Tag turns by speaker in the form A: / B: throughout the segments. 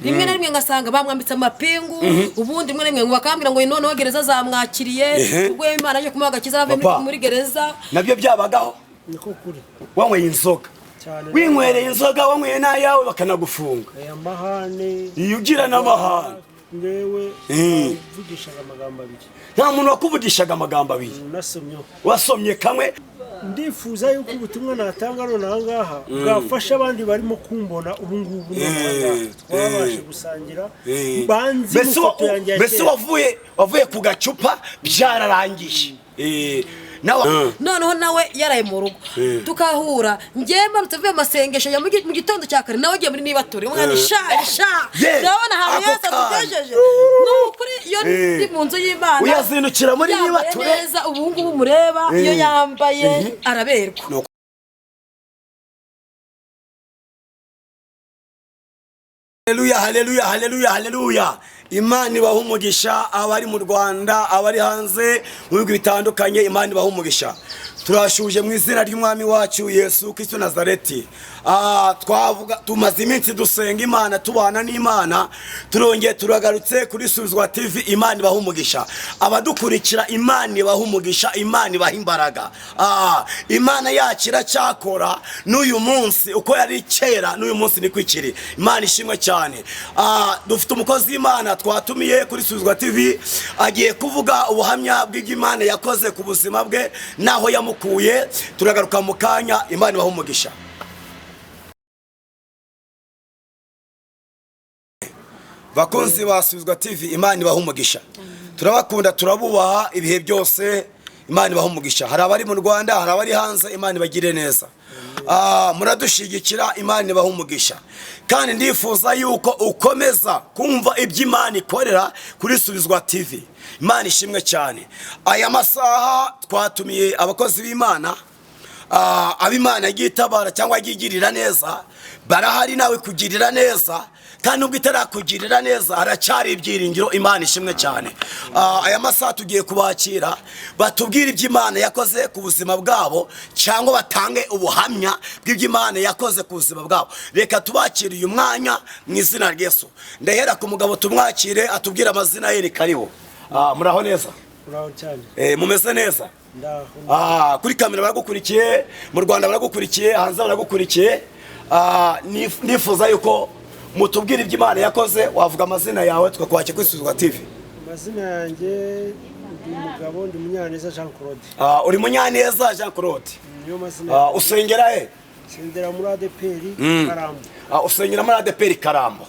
A: rimwe na rimwe ngasanga bamwambitse amapingu ubundi rimwe na rimwe bakambira ngo noneho gereza zamwakiriye ubwo Imana aje kumuha agakiza ave muri gereza
B: nabyo byabagaho
C: niko kuri
B: wanyweye inzoga winywereye inzoga wanyweye nayawe bakanagufunga
C: aya mahane
B: iyo ugira n'amahane
C: ngewe uvugishaga amagambo abiri
B: nta muntu wakuvugishaga amagambo abiri wasomye kamwe
C: ndifuza yuko ubutumwa natanga none ahangaha bwafasha abandi barimo kumbona ubu ngubu twabashe gusangira banzi mufoto yanjye
B: mbese wavuye ku gacupa byararangiye
A: noneho nawe yaraye mu rugo tukahura njye mbarutse vuye amasengesho ya mu gitondo cya kare nawe agiye muri nibature umwana sha ndabona ahantu yose atugejeje n'ukuri iyo ndi mu nzu y'Imana
B: uyazindukira muri nibature
A: neza ubu ngubu mureba iyo yambaye araberwa.
B: Haleluya, haleluya, haleluya, haleluya. Imana ibaha umugisha abari mu Rwanda abari hanze mu bihugu bitandukanye. Imana ibaha umugisha. Turashuje mu izina ry'umwami wacu Yesu Kristo Nazareti. Twavuga tumaze iminsi dusenga Imana tubana n'Imana, turongeye turagarutse kuri Suzwa TV. Imana ibaha umugisha abadukurikira, Imana ibaha umugisha, Imana ibaha imbaraga. Imana yakira cyakora n'uyu munsi uko yari kera n'uyu munsi ni kwikiri. Imana ishimwe cyane. Dufite umukozi w'Imana twatumiye kuri Suzwa TV, agiye kuvuga ubuhamya bw'Imana yakoze ku buzima bwe naho yamukuye. Turagaruka mu kanya. Imana ibaha umugisha. Bakunzi ba Suzwa TV, Imana ibaha umugisha. Turabakunda, turabubaha ibihe byose. Imana ibaha umugisha. Hari abari mu Rwanda, hari abari hanze. Imana ibagire neza. Muradushigikira. Imana ibaha umugisha. Kandi ndifuza yuko ukomeza kumva iby'Imana ikorera kuri Suzwa TV. Imana ishimwe cyane. Aya masaha twatumiye abakozi b'Imana, ab'Imana yitabara cyangwa yigirira neza. Barahari nawe kugirira neza, kandi ubwo itarakugirira neza aracyari ibyiringiro. Imana ishimwe cyane. Aya masaha tugiye kubakira batubwira iby'Imana yakoze ku buzima bwabo, cyangwa batange ubuhamya bw'iby'Imana yakoze ku buzima bwabo. Reka tubakire uyu mwanya mu izina rya Yesu. Ndahera ku mugabo tumwakire atubwira amazina ye. Ni karibu. Muraho neza?
C: Muraho cyane.
B: Mumeze neza? Kuri kamera baragukurikiye, mu Rwanda baragukurikiye, hanze baragukurikiye. Nifuza yuko mutubwira iby'Imana yakoze. Wavuga amazina yawe tukakwakira kuri Suzwa TV.
C: Amazina yanjye ndi mugabo, ndi Munyaneza Jean Claude.
B: Uri Munyaneza Jean Claude.
C: Niyo mazina.
B: Usengera he?
C: Sendera muri ADPR Karambo.
B: Usengera muri ADPR Karambo.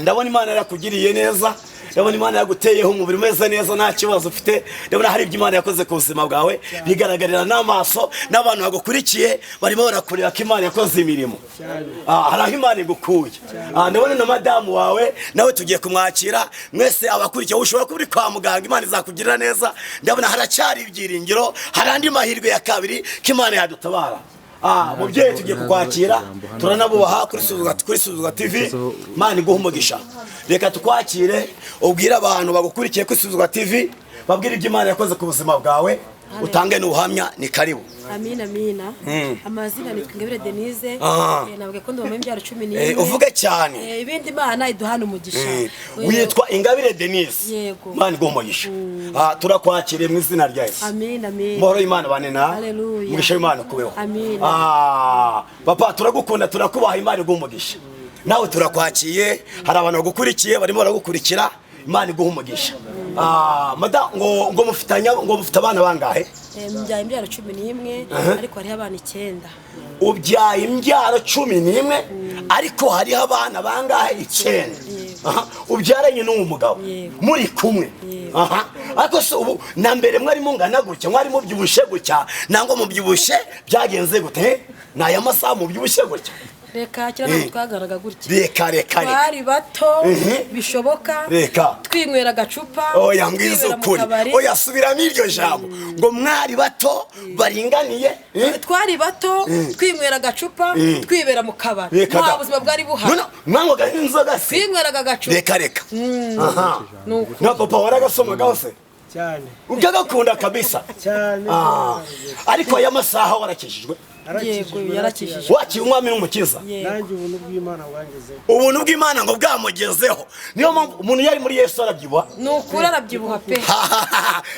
B: Ndabona Imana yarakugiriye neza. Ndabona Imana yaguteyeho umubiri umeze neza, nta kibazo ufite. Ndabona hari iby'Imana yakoze ku buzima bwawe bigaragarira n'amaso, n'abantu bagukurikiye barimo barakureba ko Imana yakoze imirimo. Hari aho Imana igukuye. Ndabona na madamu wawe nawe tugiye kumwakira. Mwese abakurikiye ushobora kuba uri kwa muganga, Imana izakugirira neza. Ndabona haracyari ibyiringiro, hari andi mahirwe ya kabiri ko Imana yadutabara. Mubyeyi tugiye kukwakira, turanabubaha kuri Suzwa TV. Imana iguha umugisha. Reka tukwakire ubwire abantu bagukurikiye kuri Suzwa TV, babwire iby'Imana yakoze ku buzima bwawe, utange n'ubuhamya. Ni karibu.
A: Amina amina. Amazina ni Ingabire Denise. Nabwe ko ndoma imbyaro 11.
B: Uvuge cyane.
A: Ibindi Imana iduhana umugisha.
B: Witwa Ingabire Denise.
A: Yego.
B: Imana iguha umugisha. Turakwakiriye mu izina rya Yesu.
A: Amina amina.
B: Moro Imana bane na.
A: Haleluya.
B: Umugisha w'Imana kubeho.
A: Amina.
B: Papa turagukunda, turakubaha. Imana iguha umugisha. Nawe turakwakiye. Hari abantu bagukurikiye barimo baragukurikira. Imana iguha umugisha. Mada ngo mufite abana bangahe?
A: Mbyaye imbyaro 11 ariko hari abana 9.
B: Ubyaye imbyaro 11 ariko hariho abana bangahe? 9. Ubyaranye n'umugabo muri kumwe. Ariko se ubu na mbere mwari mungana gutya, mwari mubyibushe gutya, nango mubyibushe byagenze gute? Naya masaha mubyibushe gutya.
A: Reka cyane twagaraga gutya.
B: Reka
A: bari bato bishoboka. Twinywera agacupa.
B: Oya mbwiza ukuri. Oya subiramo iryo jambo. Ngo mwari bato baringaniye.
A: Twari bato twinywera agacupa, twibera mu kabari. Nta buzima bwari buhari.
B: Mwangoga inzoga se.
A: Twinyweraga agacupa.
B: Reka. Na papa waragasoma hose.
C: Cyane.
B: Ugagakunda kabisa.
C: Cyane.
B: Ariko aya masaha warakijijwe.
A: yego yarakijije
B: wakira umwami n'umukiza
C: nanjye ubuntu bw'Imana bwangezeho
B: ubuntu bw'Imana ngo bwamugezeho niyo mpamvu umuntu yari muri Yesu arabyibuha
A: ni ukuri arabyibuha pe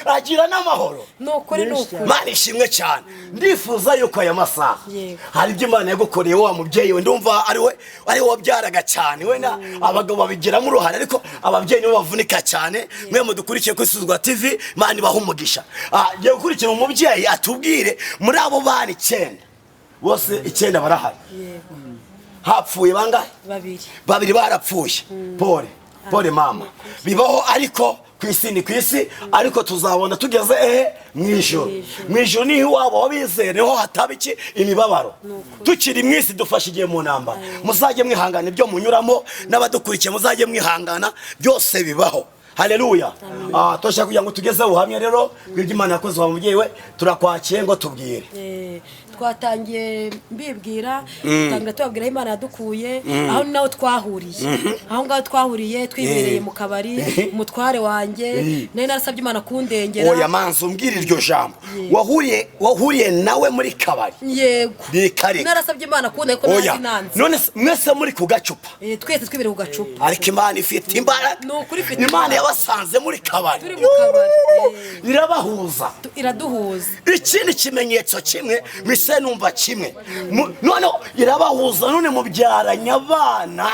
B: agira n'amahoro
A: ni ukuri ni ukuri
B: Imana ishimwe cyane ndifuza yuko aya masaha
A: Yego.
B: hari ibyo Imana yagukoreye wa mubyeyi we ndumva ari we wabyaraga cyane wenda abagabo babigiramo uruhare ariko ababyeyi nibo bavunika cyane mwe mudukurikiye kuri Suzwa TV Imana ibaha umugisha ngiye gukurikira umubyeyi atubwire muri abo bana 9 bose 9 barahari hapfuye bangahe babiri barapfuye pole mama bibaho ariko kwisi ariko tuzabona tugeze mwijuru ni iwabo wabizeye niho hataba iki imibabaro tukiri mwisi dufashe igihe mu ntambara muzajye mwihangana ibyo munyuramo n'abadukurikiye muzajye mwihangana byose bibaho haleluya toshaka kugira ngo tugeze ubuhamya rero bw'Imana yakoze wa mubyeyi we turakwakiye ngo tubwire
A: twatangiye mbibwira tangira tubabwira Imana yadukuye aho naho twahuriye aho ngaho twahuriye twibereye mu kabari umutware wanjye nari narasabye Imana kundengera
B: oya manzo umbwira iryo jambo wahuriye nawe muri kabari
A: yego
B: bikare
A: narasabye Imana kundengera ko nazi nanze
B: none mwese muri ku gacupa
A: twese twibereye ku gacupa
B: ariko Imana ifite imbaraga Imana yabasanze muri kabari
A: turi mu kabari
B: irabahuza
A: iraduhuza
B: ikindi kimenyetso kimwe mise numva kimwe none irabahuza none mubyaranya abana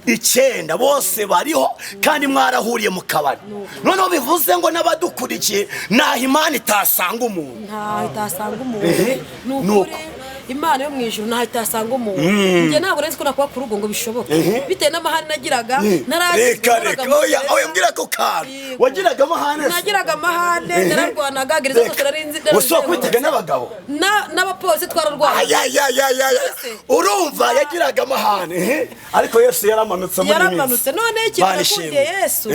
B: 9 bose bariho kandi mwarahuriye mu kabari none bivuze ngo n'abadukurikiye naho Imana itasanga umuntu
A: nukuri Imana yo mwijuru naho itasanga umuntu nge ntabwo nzi ko nakuba ku rugo ngo bishoboke bitewe n'amahane nagiraga
B: reka oya mbwira ko kana wagiraga amahane
A: nagiraga amahane nararwanaga gereza zose narinzi
B: usoko kwitega n'abagabo
A: n'abapolisi twararwana
B: urumva yagiraga amahane ariko Yesu yaramanutse muri
A: yaramanutse none ikintu nakundiye Yesu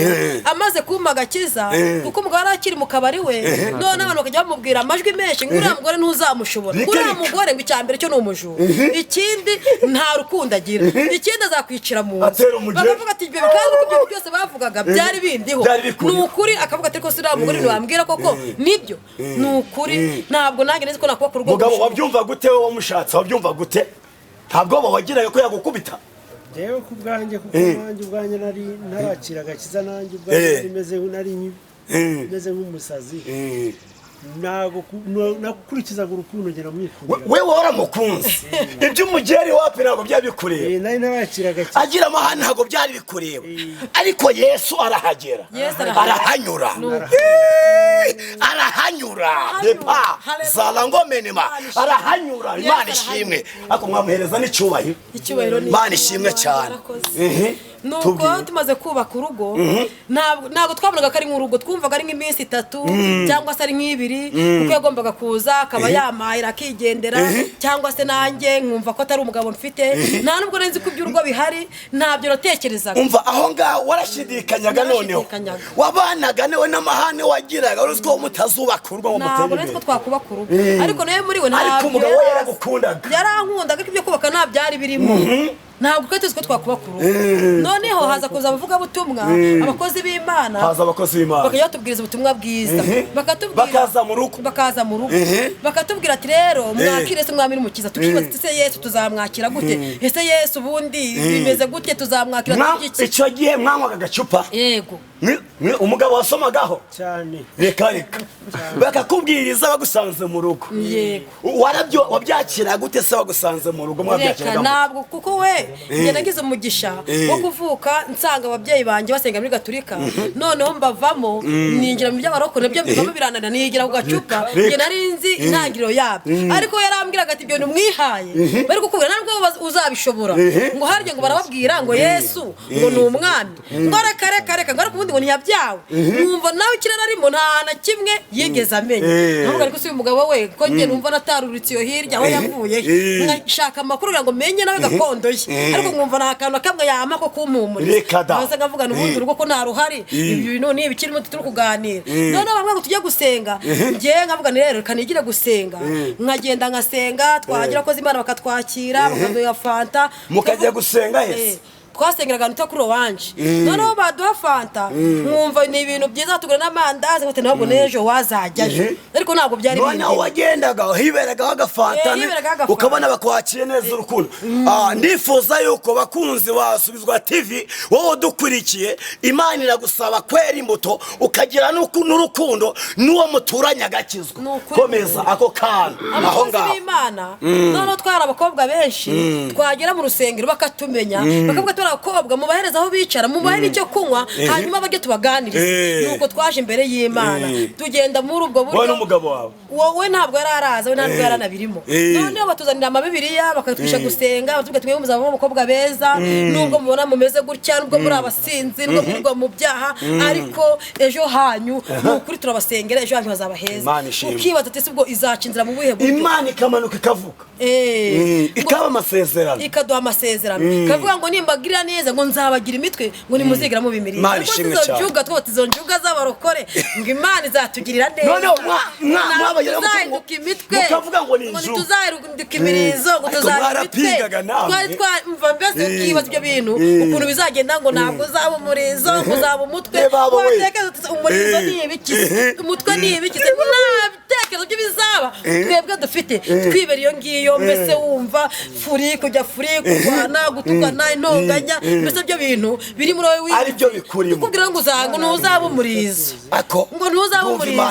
A: amaze kumpa agakiza kuko umugore akiri mu kabari we none abantu bakajya bamubwira amajwi menshi ngo uriya mugore ntuzamushobora uriya mugore ngo mbere cyo n'umujura ikindi nta rukundo agira ikindi azakwicira mu bakavuga ati ibyo bikaze ko ibyo byose bavugaga byari bindiho nukuri akavuga ati ko sira mugore ntiwambwira koko nibyo nukuri ntabwo nange nzi ko nakuba ku rugo
B: mugabo wabyumva gute wowe wamushatse wabyumva gute ntabwo wagiraga ko yagukubita
C: yewe ku bwanjye kuko nanjye ubwanjye nari narakira agakiza nanjye ubwanjye meze nk'umusazi nakurikizaga urukundo ngera mwikunda
B: wewe waramukunze ibyo umugeri wapi ntabwo byabikureba
C: nari narakiraga
B: agira amahane ntabwo byari bikureba ariko Yesu arahagera arahanyura arahanyura depa zalangomenema arahanyura Imana ishimwe ako mwamuhereza n'icyubahiro Imana ishimwe cyane
A: nuko tumaze kubaka urugo ntabwo twabonaga ko ari nk'urugo twumvaga ari nk'iminsi 3 cyangwa se ari nk'ibiri kuko yagombaga kuza akaba yamayira akigendera cyangwa se nanjye nkumva ko atari umugabo mfite nta nubwo nzi ko iby'urugo bihari ntabyo natekerezaga
B: umva aho ngaho warashidikanyaga noneho wabanaga newe n'amahane wagiraga uruziko mutazubaka urugo ngo mutere
A: ntabwo nzi ko twakubaka urugo ariko nawe muri we ntabyo
B: ariko umugabo we yaragukundaga
A: yarankundaga ko ibyo kubaka nta byari birimo ntabwo ko tuzi ko twakubaka urugo noneho haza kuza abavugabutumwa abakozi b'Imana bakajya batubwiriza ubutumwa bwiza bakaza mu rugo bakatubwira ati rero mwakire se mwami n'umukiza tukibaza ese Yesu tuzamwakira gute ese Yesu ubundi bimeze gute tuzamwakira
B: iki icyo gihe mwanywaga agacupa
A: yego
B: umugabo wasomagaho
C: cyane
B: reka bakakubwiriza bagusanze mu rugo yego wabyakira gute se bagusanze mu rugo mwabyakiraga
A: ntabwo kuko we njye nagize umugisha wo kuvuka nsanga ababyeyi banjye basenga muri Gatolika noneho mbavamo ninjira mu by'abarokore byo bivamo biranana nigira ku gacupa njye nari nzi intangiriro yabyo ariko yarambwiraga ati ibyo numwihaye bari kukubwira ntabwo uzabishobora ngo harya ngo barababwira ngo Yesu ngo ni umwami ngo reka ngo ariko ubundi ngo ntiyabyawe numva nawe ikirere arimo nta na kimwe yigeze amenya ntabwo ariko si umugabo we ko njye numva natarurutse iyo hirya aho yavuye ngashaka amakuru ngo menye nawe gakondo ye ariko nkumva nta kantu kamwe yama ko kumpumuriza basa ngavuga n'ubundi urugo ko nta ruhari ibi bintu ni ibikirimo turi kuganira none bamwe ngo tujye gusenga ngiye ngavuga ni rero kanigire gusenga nkagenda ngasenga twagira ko Imana bakatwakira bakaduha fanta
B: mukajya gusenga hese
A: twasengeraga nita kuri wanje noneho baduha fanta nkumva ni ibintu byiza tugura n'amandazi ngote ntabwo n'ejo wazajyayo ariko ntabwo byari
B: bindi none wagendaga hiberagaho agafanta ukabona bakwakiye neza urukundo ndifuza yuko bakunzi wasubizwa TV wowe dukurikiye Imana iragusaba kwera imbuto ukagira n'urukundo n'uwo muturanya agakizwa komeza ako kana aho ngaho Imana
A: noneho twara abakobwa benshi twagera mu rusengero bakatumenya bakavuga turi abakobwa mubahereza aho bicara mubahere icyo kunywa hanyuma bajye tubaganirize nuko twaje imbere y'Imana tugenda muri ubwo buryo
B: wowe n'umugabo wawe
A: wowe ntabwo yaraza we ntabwo yaranabirimo noneho batuzanira amabibiliya bakatwisha gusenga batuvuga tumwe muzaba abakobwa beza nubwo mubona mumeze gutya nubwo muri abasinzi nubwo muri mu byaha ariko ejo hanyu nukuri turabasengera ejo hanyu hazaba heza ukibaza ati ubwo izacinzira mu buhe buryo
B: Imana ikamanuka ikavuga ikaba amasezerano
A: ikaduha amasezerano kavuga ngo nimbagirira neza ngo nzabagira imitwe ngo nimuzigira mu bimirire izo twose izo njuga z'abarokore ngo Imana izatugirira neza
B: noneho mwabagira
A: imitwe
B: mukavuga ngo ni injuga
A: tuzahinduka imirizo ngo
B: tuzarapigaga
A: nawe twumva mbese ukibaza ibyo bintu ukuntu bizagenda ngo ntabwo uzaba umurizo ngo uzaba umutwe watekereza umurizo ni ibikize umutwe ni ibikize nta bitekerezo by'ibizaba twebwe dufite twibera iyo ngiyo mbese wumva furi kujya furi kurwana gutukana intonganya mbese ibyo bintu biri muri wowe
B: ari byo bikurimo
A: kugira ngo ntuzaba umurizo ngo ntuzaba umurizo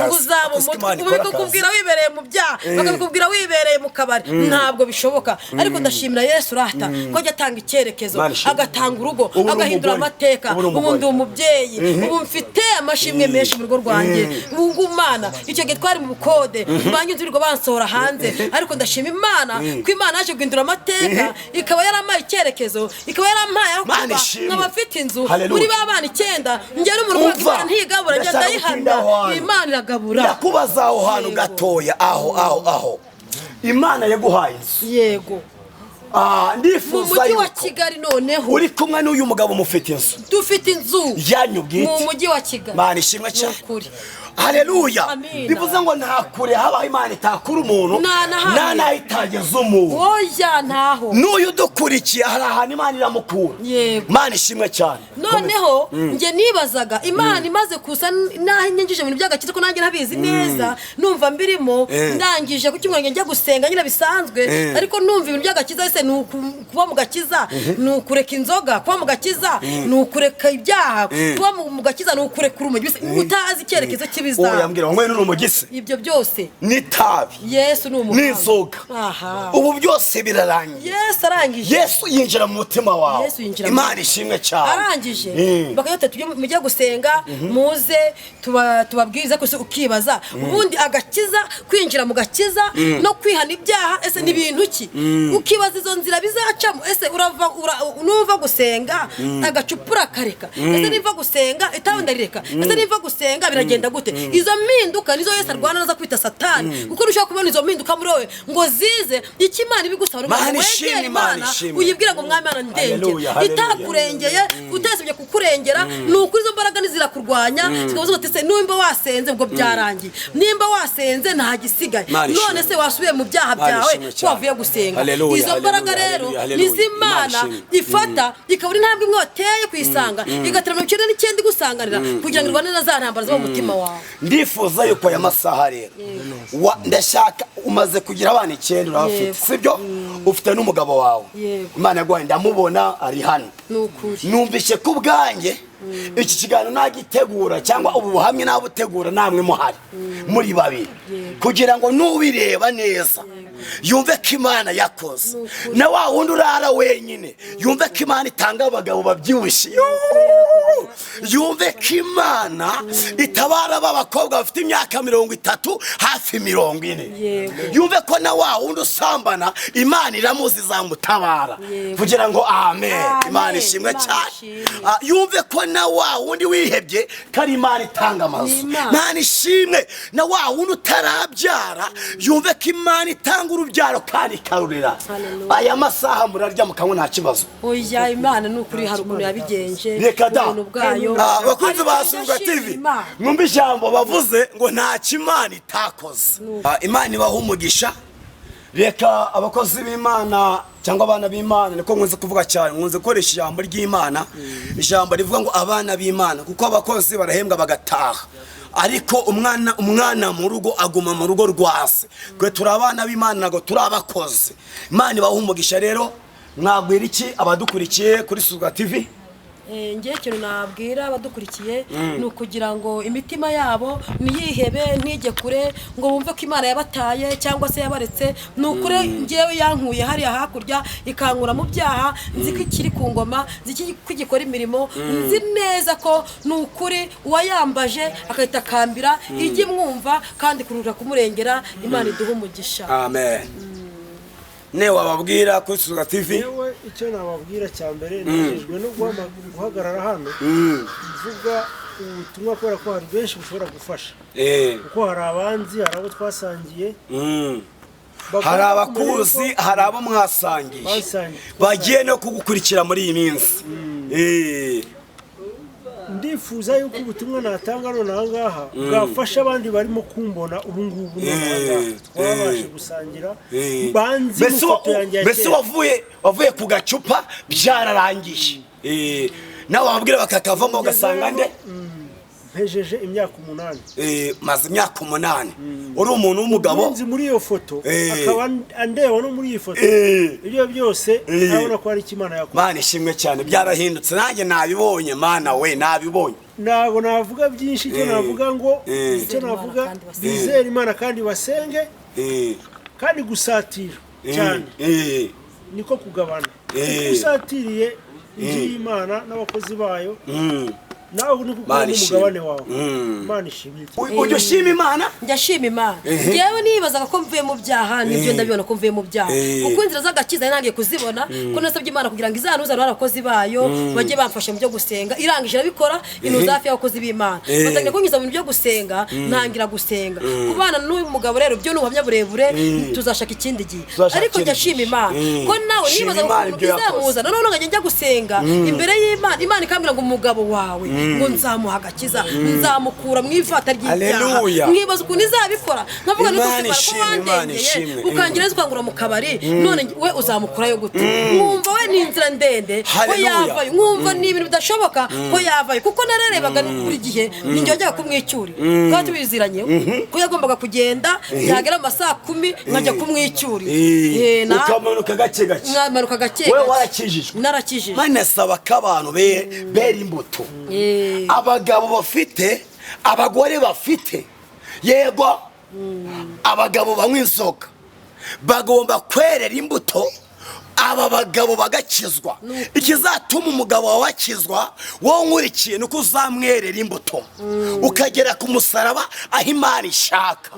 A: ngo uzaba umutwe bakakubwira wibereye mu byaha bakakubwira wibereye mu kabari ntabwo bishoboka ariko ndashimira Yesu rata ko ajya atanga icyerekezo agatanga urugo agahindura amateka ubu ndi umubyeyi ubu mfite amashimwe menshi mu rugo rwanjye ubu Imana icyo gihe twari mu bukode banyuze urwo bansohora hanze ariko ndashima Imana ko Imana yaje guhindura amateka ikaba yaramaye icyerekezo ikaba yaramaye aho kuba nk'abafite inzu muri babana 9 njye n'umuntu w'Imana ntigabura njye ndayihanda Imana iragabura
B: ndakubaza aho hantu gatoya aho Imana yaguhaye inzu
A: yego
B: ndifuza
A: mu mujyi wa Kigali noneho
B: uri kumwe n'uyu mugabo mufite inzu
A: dufite inzu
B: yanyu bwite
A: mu mujyi wa Kigali
B: Imana ishimwe cyane Haleluya bivuze ngo ntakure habaho Imana itakura umuntu nana itageze umuntu
A: oya ntaho
B: n'uyu dukurikiye hari ahantu Imana iramukura Imana ishimwe cyane
A: noneho nge nibazaga Imana imaze kusa naho nyingije ibintu by'agakiza ko nanjye nabizi neza numva mbirimo ndangije ku cyumwe njya gusenga nyine bisanzwe ariko numva ibintu by'agakiza ese kuba mu gakiza nukureka inzoga kuba mu gakiza nukureka ibyaha kuba mu gakiza nukureka urumogi utazi icyerekezo
B: yambwira ngo mwene n'umugise
A: ibyo byose
B: nitabi
A: Yesu n'umuhanga
B: n'inzoga ubu byose birarangiye
A: Yesu arangije
B: Yesu yinjira mu mutima wawe Imana ishimwe cyane
A: arangije bakayota tujye mujya gusenga muze tubabwiriza ko ukibaza ubundi agakiza kwinjira mu gakiza no kwihana ibyaha ese ni ibintu ki ukibaza izo nzira bizacamo ese nuva gusenga agacupura kareka ese niva gusenga itawe ndarireka ese niva gusenga biragenda gute izo mpinduka nizo Yesu arwana naza kwita Satani kuko ushaka kubona izo mpinduka muri wowe ngo zize iki Imana ibigusaba ngo wegere Imana uyibwira ngo mwami Imana ndengera itakurengeye utesebye kukurengera nuko izo mbaraga nizirakurwanya zikavuze ngo ese nimba wasenze ngo byarangiye nimba wasenze nta gisigaye none se wasubiye mu byaha byawe wavuye gusenga izo mbaraga rero nizimana ifata ikaburi ntabwo imwe wateye kwisanga igaterana ukene n'ikindi gusanganira kugira ngo irwane na za ntambara zo mu mutima wawe
B: ndifuza yuko aya masaha rero ndashaka umaze kugira abana 9 urafite sibyo ufite n'umugabo wawe Imana yaguhaye ndamubona ari hano numvise ku bwanjye iki kiganiro nagitegura cyangwa ubu buhamye nabutegura namwe muhari muri babiri kugira ngo nubireba neza yumve ko Imana yakoze na wa wundi urara wenyine yumve ko Imana itanga abagabo babyibushye yumve ko Imana itabara b'abakobwa bafite imyaka 30 hafi 40 yumve ko na wa wundi usambana Imana iramuzi zamutabara kugira ngo amen Imana ishimwe cyane yumve ko na wa wundi wihebye kari Imana itanga amazu Imana ishimwe na wa wundi utarabyara yumve ko Imana itanga urubyaro kandi karurira aya masaha murarya mukanywa nta kibazo
A: oya Imana nukuri hari ukuntu yabigenje
B: reka da bakunze basubwa TV mwumva ijambo bavuze ngo nta kimana itakoze Imana ibaha umugisha reka abakozi b'Imana cyangwa abana b'Imana, niko nkunze kuvuga cyane, nkunze gukoresha ijambo ry'Imana, ijambo rivuga ngo abana b'Imana, kuko abakozi barahembwa bagataha, ariko umwana mu rugo aguma mu rugo rwase. Kwe turi abana b'Imana, ntago turi abakozi. Imana ibaha umugisha. Rero mwabwira iki abadukurikiye kuri Suga TV?
A: Ngiye ikintu nabwira abadukurikiye ni ukugira ngo imitima yabo ntiyihebe, ntijye kure ngo bumve ko Imana yabataye cyangwa se yabaretse. Ni ukuri ngewe yankuye hariya hakurya ikankura mu byaha, nzi ko ikiri ku ngoma, nzi ko igikora imirimo, nzi neza ko ni ukuri uwayambaje akahita akambira ijye mwumva kandi kurura kumurengera. Imana iduhe umugisha.
B: Amen. Ne wababwira kuri Suga TV?
C: Yewe icyo nababwira cya mbere nejejwe no guhagarara hano mvuga ubutumwa, kubera ko hari benshi bushobora gufasha, kuko hari abanzi, hari abo twasangiye,
B: hari abakuzi, hari abo mwasangiye bagiye no kugukurikira muri iyi minsi.
C: Ndifuza yuko ubutumwa natanga none aha ngaha bwafasha abandi barimo kumbona ubu ngubu twabashe gusangira, banzi ifoto yanjye.
B: Mbese wavuye ku gacupa byararangiye, nawe wabwira bakakavamo ugasanga nde
C: mpejeje imyaka 8.
B: Maze imyaka 8. Uri umuntu w'umugabo
C: nzi muri iyo foto, akaba andeba no muri iyi foto, ibyo byose abona ko ari Imana yakoze.
B: Mana ishimwe cyane, byarahindutse. Nanjye nabibonye, Mana we nabibonye.
C: Ntabwo navuga byinshi, icyo navuga ngo icyo navuga bizera Imana kandi basenge, kandi gusatira cyane niko kugabana. Usatiriye Imana n'abakozi bayo, nawe uri gukora n'umugabane wawe. Imana ishimye.
B: Ujye ushima Imana?
A: Njashima Imana. Yewe nibazaga ko mvuye mu byaha, nibyo ndabibona ko mvuye mu byaha, kuko inzira z'agakiza nangiye kuzibona, ko nasabye Imana kugira ngo izanuza n'abakozi bayo bajye bamfasha mu byo gusenga. Irangije irabikora, inuza hafi y'abakozi b'Imana, batangira kunyiza mu byo gusenga, ntangira gusenga. Kubana n'uyu mugabo rero byo n'ubuhamya burebure, tuzashaka ikindi gihe. Ariko njashima Imana ko nawe nibazaga ko izamuza, none ngajya njya gusenga imbere y'Imana, Imana ikambira ngo umugabo wawe ngo nzamuha agakiza, nzamukura mu ivata ry'ibyaha. Mwibaza ukuntu izabikora, nkavuga n'uko ukangira zikangura mu kabari, none we uzamukurayo gute? Mwumva we ni inzira ndende ko yavayo, mwumva ni ibintu bidashoboka ko yavayo, kuko nararebaga buri gihe ninjye njya kumwicyura, kandi tubiziranye ko yagombaga kugenda yagera mu masaa 10 nkajya kumwicyura.
B: Ukamanuka gake gake.
A: Nkamanuka gake.
B: We warakijijwe?
A: Narakijijwe.
B: Mana saba k'abantu bera imbuto, abagabo bafite, abagore bafite, yego abagabo banywa inzoga bagomba kwerera imbuto, aba bagabo bagakizwa. Ikizatuma umugabo wawe akizwa, wowe nkurikiye nuko uzamwerera imbuto ukagera ku musaraba aho Imana ishaka.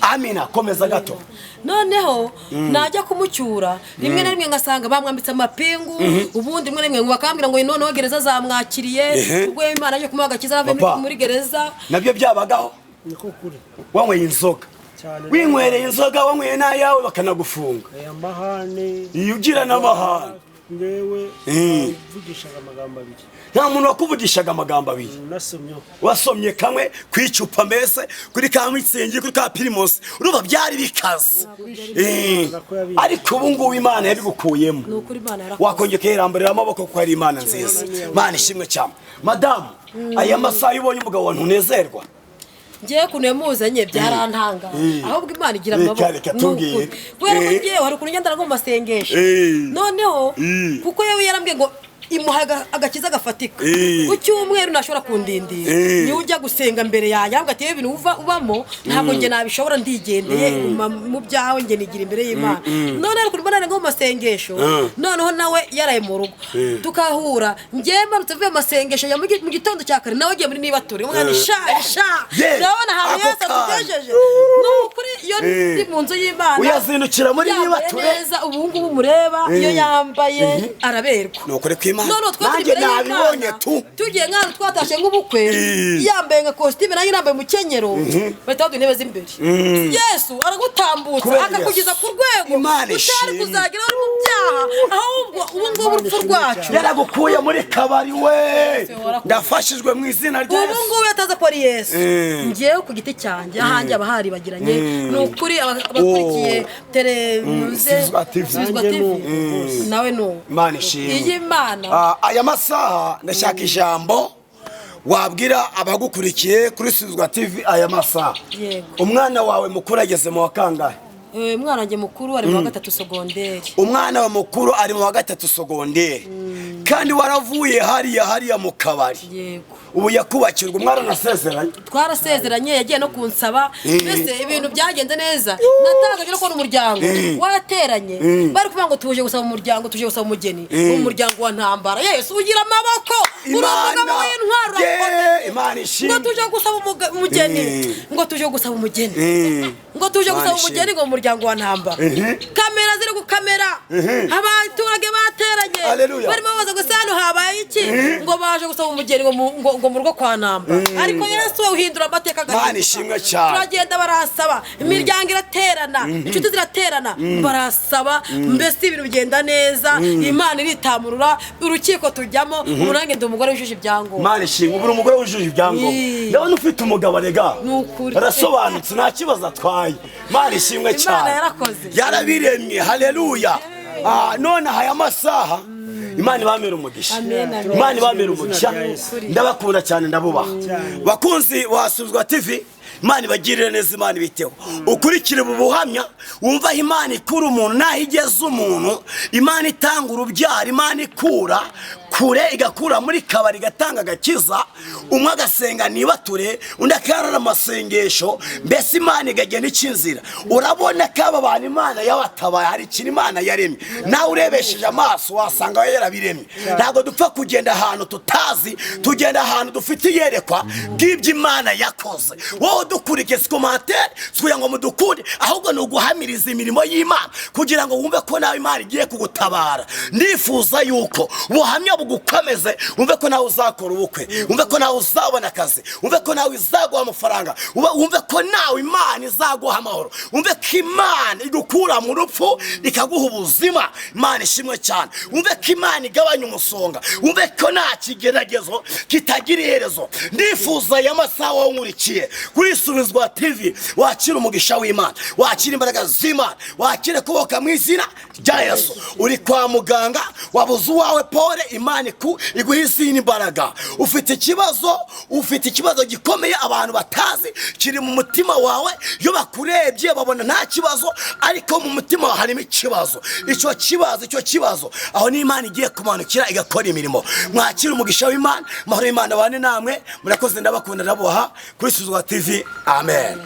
B: Amina. Komeza gato.
A: Noneho najya kumucyura, rimwe na rimwe ngasanga bamwambitse amapingu, ubundi rimwe na rimwe bakambwira ngo noneho gereza zamwakiriye, ubwo Imana aje kumuha agakiza ave muri gereza.
B: Nabyo byabagaho?
C: Niko kuri.
B: Wanyweye inzoga, winywereye inzoga, wanyweye n'ayawe bakanagufunga.
C: Aya mahane,
B: iyo ugira n'amahane,
C: ngewe uvugishaga amagambo abiri.
B: Nta muntu wakuvugishaga amagambo abiri. Wasomye kamwe kwicupa, mbese kuri ka Mitsingi, kuri ka Primus, uruba byari bikaze. Ariko ubu ngubu Imana yabigukuyemo, wakongeye kwiramburira amaboko kuko ari Imana nziza. Mana ishimwe cyane. Madamu, aya masaha ubonye umugabo wa ntunezerwa?
A: Ngiye kunemuzanye byarantanga, ahubwo Imana igira amaboko. Kubera ko ngiye hari ukuntu ngenda ngo masengesho, noneho kuko yewe yarambwiye ngo imuhaga agakiza gafatika ku cyumweru nashobora kundindira, ni ujya gusenga mbere yanjye ahubwo ati ibintu ubamo ntabwo nge nabishobora, ndigendeye mu byawe nge nigira imbere y'Imana. None ariko mbona ngo masengesho, noneho nawe yaraye mu rugo tukahura, nge mbarutse vuye masengesho ya mu gitondo cya kare, nawe giye muri nibature umwana ndabona ahantu Yesu atugejeje. Nukuri iyo ndi mu nzu y'Imana
B: uyazindukira muri nibature
A: neza, ubu ngubu mureba iyo yambaye araberwa.
B: Nukuri nanjye nabibonye tu
A: tugiye nk'ahantu twatashe nk'ubukwe yambaye nka kositime nanjye nambaye umukenyero bahita baduha intebe z'imbere Yesu aragutambutsa akakugeza ku rwego utari kuzagira uri mu byaha ahubwo ubu ngubu urupfu rwacu
B: yaragukuye muri kabari we ndafashijwe mu izina rya Yesu
A: ubu ngubu yataza pori Yesu ngewe ku giti cyanjye ahanjye abahari bagiranye ni ukuri abakurikiye televiziyo nawe no
B: Imana ishimwe
A: iyi Imana
B: aya masaha ndashaka ijambo wabwira abagukurikiye kuri Sizwa TV aya masaha umwana wawe mukuru ageze mu wakangahe
A: umwana wanjye mukuru ari mu wa 3 segonderi
B: umwana wa mukuru ari mu wa 3 segonderi kandi waravuye hariya mu kabari
A: yego
B: ubu yakubakirwa umwana nasezeranye
A: twarasezeranye yagiye no kunsaba mbese ibintu byagenze neza natangajwe no kubona umuryango wateranye bari kuvuga ngo tuje gusaba umuryango tuje gusaba umugeni umuryango wa ntambara Yesu ugira amaboko urumugabo w'intwaro
B: Imana ishimwe
A: ngo tuje gusaba umugeni ngo tuje gusaba umugeni ngo tuje gusaba umugeni ngo umuryango wa ntambara kamera ziri gukamera abaturage bateranye barimo baza gusa hano habaye iki ngo baje gusaba umugeni ngo mu rugo kwa namba ariko Yesu uhindura amateka
B: ishimwe cyane
A: turagenda barasaba imiryango iraterana inshuti ziraterana barasaba mbese ibintu bigenda neza Imana iritamurura urukiko tujyamo umurange ndi umugore wujuje ibyango
B: Imana ishimwe ubura umugore wujuje ibyango ndabona ufite umugabo rega arasobanutse nta kibazo atwaye Imana ishimwe cyane yarabiremye haleluya none aya masaha Imana ibamera umugisha Imana ibamera umugisha ndabakunda cyane ndabubaha bakunzi wa Sizwa TV Imana ibagirire neza Imana ibiteho ukurikire ubu buhamya wumva Imana ikura umuntu naho igeze umuntu Imana itanga urubyaro Imana ikura kure igakura muri kabari gatanga gakiza umwe agasenga nibature undi akarara amasengesho mbese Imana igagenda icinzira urabona ko aba bantu Imana yabatabaye hari ikintu Imana yaremye nawe urebesheje amaso wasanga yarabiremye ntabwo dupfa kugenda ahantu tutazi tugenda ahantu dufite iyerekwa bw'ibyo Imana yakoze wowe dukurikiye commentaire kugira ngo mudukunde ahubwo no guhamiriza imirimo y'Imana kugira ngo wumve ko nawe Imana igiye kugutabara ndifuza yuko ubuhamya bugukomeze wumve ko nawe uzakora ubukwe wumve ko nawe uzabona akazi wumve ko nawe izaguha amafaranga wumve ko nawe Imana izaguha amahoro wumve ko Imana igukura mu rupfu ikaguha ubuzima Imana ishimwe cyane wumve ko Imana igabanya umusonga wumve ko nta kigeragezo kitagira iherezo ndifuza aya masaha wankurikiye kuri Sizwa TV wakira umugisha w'Imana wakira imbaraga z'Imana wakire kuboka mu izina rya Yesu uri kwa muganga wabuze uwawe pole Imana iguha izindi imbaraga ufite ikibazo gikomeye abantu batazi kiri mu mutima wawe iyo bakurebye babona nta kibazo ariko mu mutima wawe harimo ikibazo icyo kibazo aho ni Imana igiye kumanukira igakora imirimo mwakira umugisha w'Imana mahoro y'Imana bane namwe murakoze ndabakunda ndaboha kuri Sizwa TV amen.